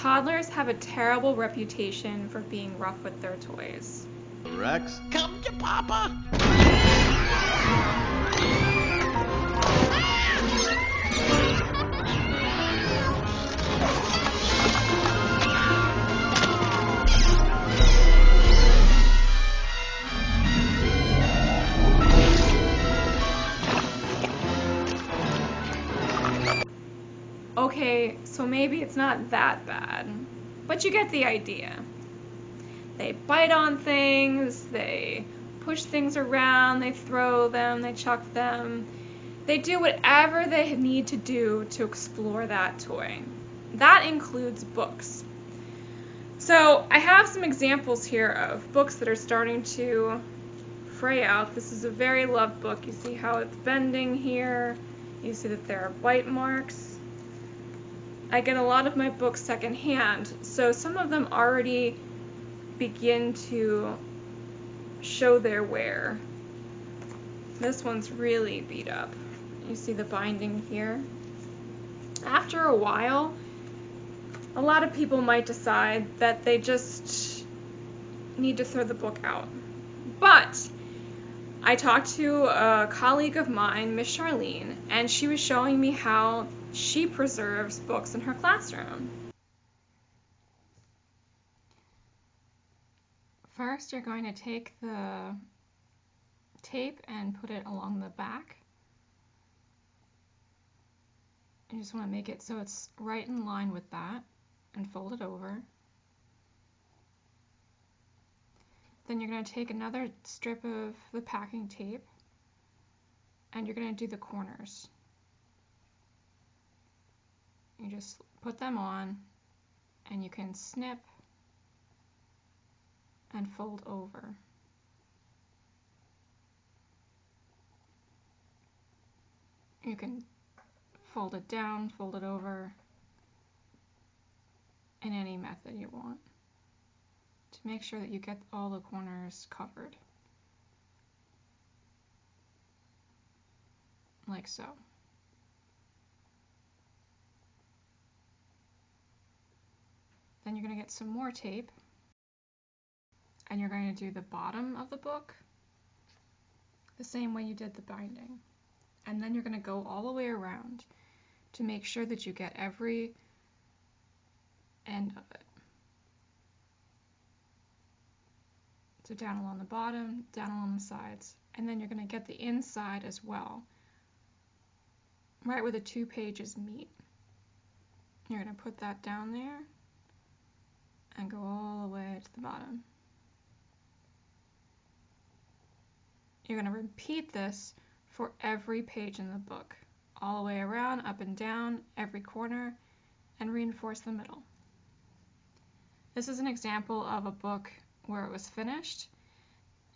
Toddlers have a terrible reputation for being rough with their toys. Rex, come to Papa! Okay, so maybe it's not that bad, but you get the idea. They bite on things, they push things around, they throw them, they chuck them. They do whatever they need to do to explore that toy. That includes books. So I have some examples here of books that are starting to fray out. This is a very loved book. You see how it's bending here. You see that there are bite marks. I get a lot of my books secondhand, so some of them already begin to show their wear. This one's really beat up. You see the binding here. After a while, a lot of people might decide that they just need to throw the book out. But I talked to a colleague of mine, Miss Charlene, and she was showing me how she preserves books in her classroom. First, you're going to take the tape and put it along the back. You just want to make it so it's right in line with that and fold it over. Then you're going to take another strip of the packing tape and you're going to do the corners. You just put them on and you can snip and fold over. You can fold it down, fold it over in any method you want to make sure that you get all the corners covered, like so. Then you're going to get some more tape and you're going to do the bottom of the book the same way you did the binding. And then you're going to go all the way around to make sure that you get every end of it. So down along the bottom, down along the sides, and then you're going to get the inside as well, right where the 2 pages meet. You're going to put that down there and go all the way to the bottom. You're going to repeat this for every page in the book, all the way around, up and down, every corner, and reinforce the middle. This is an example of a book where it was finished.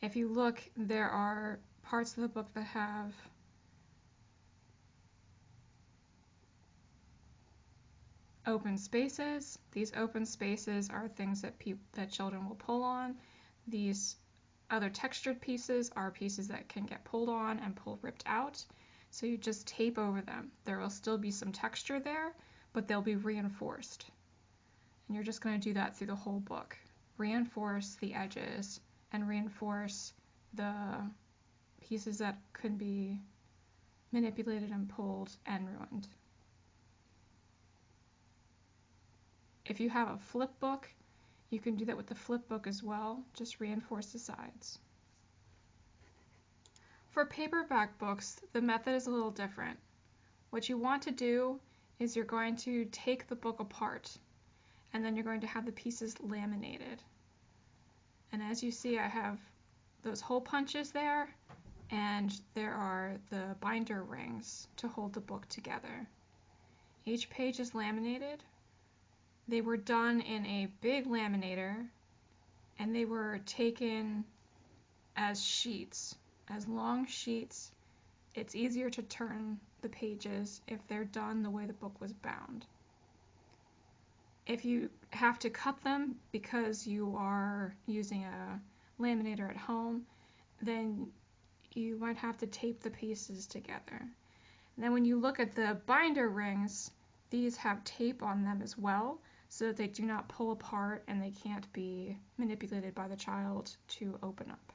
If you look, there are parts of the book that have open spaces. These open spaces are things that children will pull on. These other textured pieces are pieces that can get pulled on and ripped out. So you just tape over them. There will still be some texture there, but they'll be reinforced. And you're just going to do that through the whole book. Reinforce the edges and reinforce the pieces that could be manipulated and pulled and ruined. If you have a flip book, you can do that with the flip book as well. Just reinforce the sides. For paperback books, the method is a little different. What you want to do is you're going to take the book apart and then you're going to have the pieces laminated. And as you see, I have those hole punches there, and there are the binder rings to hold the book together. Each page is laminated. They were done in a big laminator, and they were taken as sheets, as long sheets. It's easier to turn the pages if they're done the way the book was bound. If you have to cut them because you are using a laminator at home, then you might have to tape the pieces together. And then when you look at the binder rings, these have tape on them as well, so that they do not pull apart and they can't be manipulated by the child to open up.